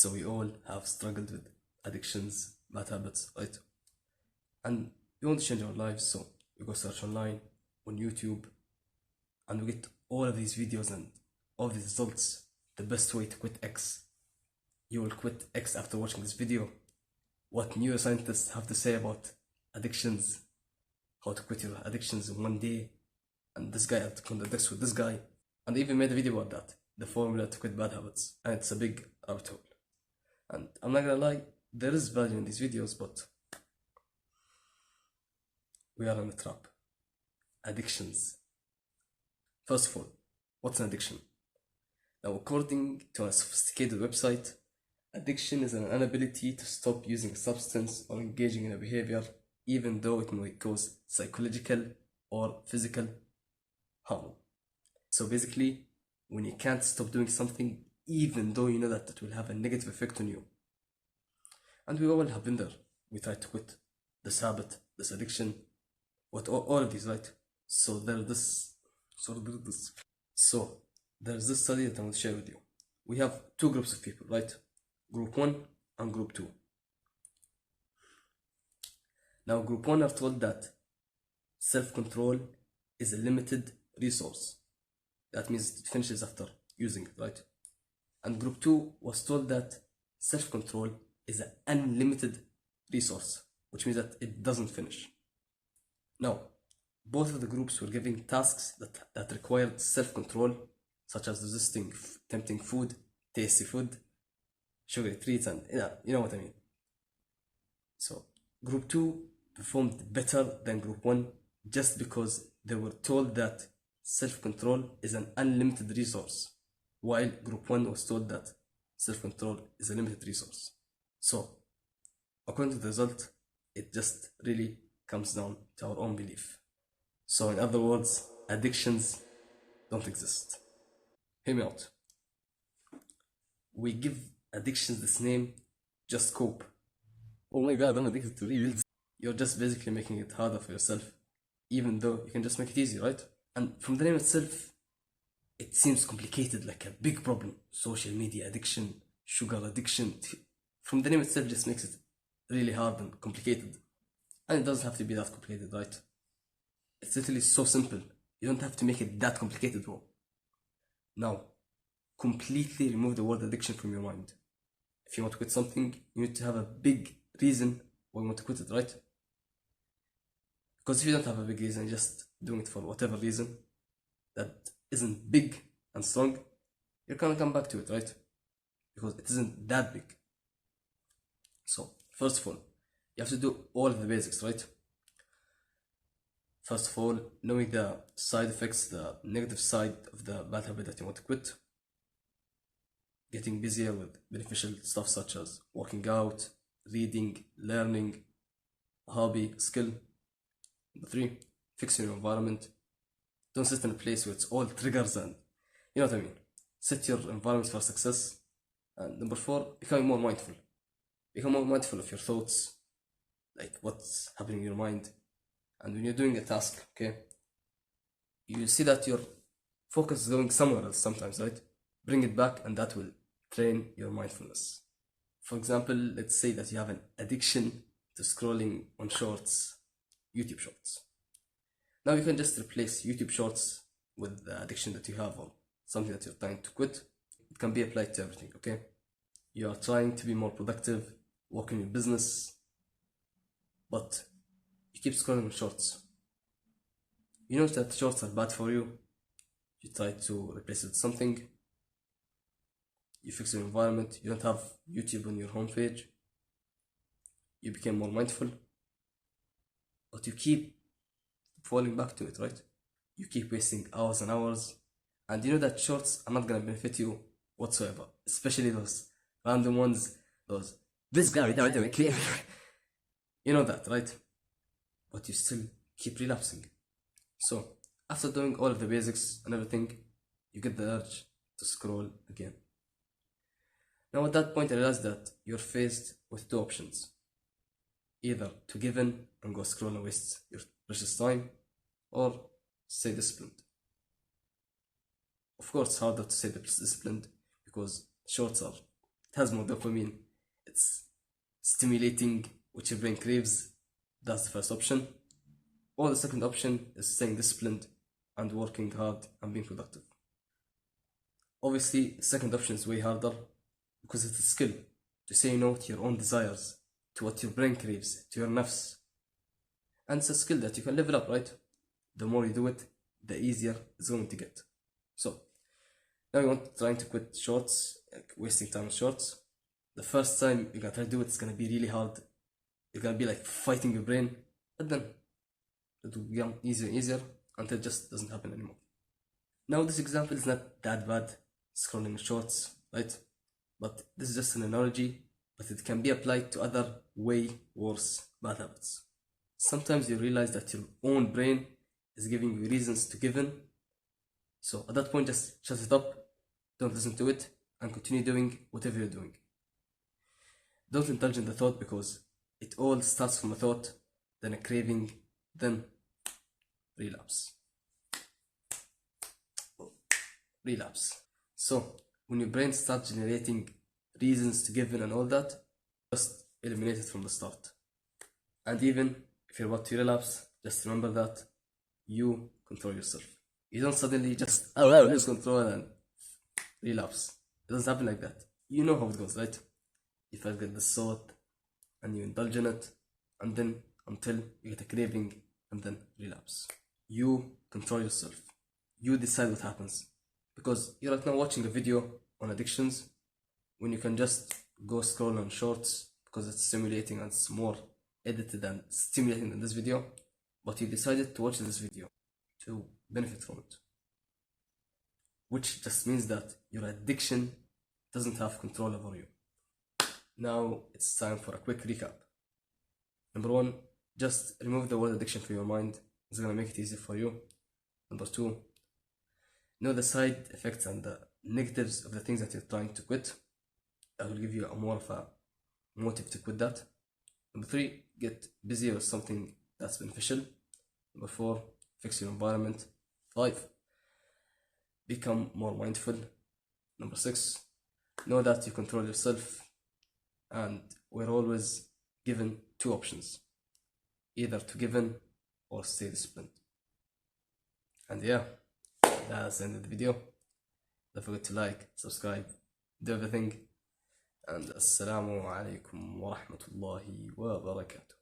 So we all have struggled with addictions, bad habits, right? And we want to change our lives, so we go search online on YouTube and we get all of these videos and all these results. The best way to quit X. You will quit X after watching this video. What neuroscientists have to say about addictions, how to quit your addictions in one day, and this guy contradicts with this guy, and they even made a video about that, the formula to quit bad habits, and it's a big rabbit hole. And I'm not gonna lie, there is value in these videos, but we are in a trap. Addictions. First of all, what's an addiction? Now, according to a sophisticated website, addiction is an inability to stop using a substance or engaging in a behavior, even though it may cause psychological or physical harm. So basically, when you can't stop doing something, even though you know that it will have a negative effect on you. And we all have been there. We try to quit this habit, this addiction, all of these, right? So there's this study that I want to share with you. We have two groups of people, right? Group 1 and Group 2. Now, Group 1 are told that self-control is a limited resource. That means it finishes after using it, right? And Group 2 was told that self-control is an unlimited resource, which means that it doesn't finish. Now, both of the groups were given tasks that required self-control, such as resisting tempting food, tasty food, sugary treats, and you know what I mean. So, Group 2 performed better than Group 1 just because they were told that self-control is an unlimited resource, while Group 1 was told that self-control is a limited resource. So, according to the result, it just really comes down to our own belief. So, in other words, addictions don't exist. Hear me out. We give addictions this name, just cope. Oh my god, I'm addicted to reels. You're just basically making it harder for yourself, even though you can just make it easy, right? And from the name itself, it seems complicated, like a big problem. Social media addiction, sugar addiction. From the name itself just makes it really hard and complicated. And it doesn't have to be that complicated, right? It's literally so simple. You don't have to make it that complicated, bro. Now, completely remove the word addiction from your mind. If you want to quit something, you need to have a big reason why you want to quit it, right? Because if you don't have a big reason, just doing it for whatever reason that isn't big and strong, you're gonna come back to it, right? Because it isn't that big. So, first of all, you have to do all of the basics, right? First of all, knowing the side effects, the negative side of the bad habit that you want to quit. Getting busier with beneficial stuff such as working out, reading, learning, a hobby, skill. Number 3, fixing your environment. Don't sit in a place where it's all triggers and, you know what I mean. Set your environment for success. And number 4, becoming more mindful. Become more mindful of your thoughts, like what's happening in your mind. And when you're doing a task, okay, you see that your focus is going somewhere else sometimes, right? Bring it back and that will train your mindfulness. For example, let's say that you have an addiction to scrolling on shorts, YouTube shorts. Now you can just replace YouTube shorts with the addiction that you have or something that you're trying to quit. It can be applied to everything, okay? You are trying to be more productive, work in your business, but you keep scrolling on shorts. You know that shorts are bad for you. You try to replace it with something. You fix your environment. You don't have YouTube on your homepage. You became more mindful. But you keep falling back to it, right? You keep wasting hours and hours. And you know that shorts are not gonna benefit you whatsoever. Especially those random ones. This guy, you know that, right? But you still keep relapsing. So, after doing all of the basics and everything, you get the urge to scroll again. Now at that point I realized that you're faced with 2 options. Either to give in and go scroll and waste your precious time, or stay disciplined. Of course, it's harder to stay disciplined because shorts are it has more dopamine. It's stimulating what your brain craves. That's the first option. Or the second option is staying disciplined and working hard and being productive. Obviously, the second option is way harder because it's a skill to say no to your own desires, to what your brain craves, to your nafs. And it's a skill that you can level up, right? The more you do it, the easier it's going to get. So, now you want trying to quit shorts, like wasting time on shorts. The first time you're gonna try to do it, it's gonna be really hard. You're gonna be like fighting your brain, but then it will become easier and easier until it just doesn't happen anymore. Now, this example is not that bad, scrolling shorts, right? But this is just an analogy, but it can be applied to other way worse bad habits. Sometimes you realize that your own brain is giving you reasons to give in. So at that point, just shut it up, don't listen to it, and continue doing whatever you're doing. Don't indulge in the thought because it all starts from a thought, then a craving, then relapse. Relapse. So when your brain starts generating reasons to give in and all that, just eliminate it from the start. And even if you're about to relapse, just remember that you control yourself. You don't suddenly just lose control and relapse. It doesn't happen like that. You know how it goes, right? You first get the thought and you indulge in it, and then until you get a craving and then relapse. You control yourself. You decide what happens. Because you're right now watching a video on addictions when you can just go scroll on shorts because it's stimulating and it's more edited and stimulating than this video. But you decided to watch this video to benefit from it. Which just means that your addiction doesn't have control over you. Now it's time for a quick recap. Number one, just remove the word addiction from your mind. It's gonna make it easier for you. Number two, know the side effects and the negatives of the things that you're trying to quit. That will give you a more of a motive to quit that. Number three, get busy with something that's beneficial. Number four, fix your environment. 5, become more mindful. Number 6, know that you control yourself, and we're always given 2 options, either to give in or stay disciplined. And yeah, that's the end of the video. Don't forget to like, subscribe, do everything, and assalamu alaikum wa rahmatullahi wa barakatuh.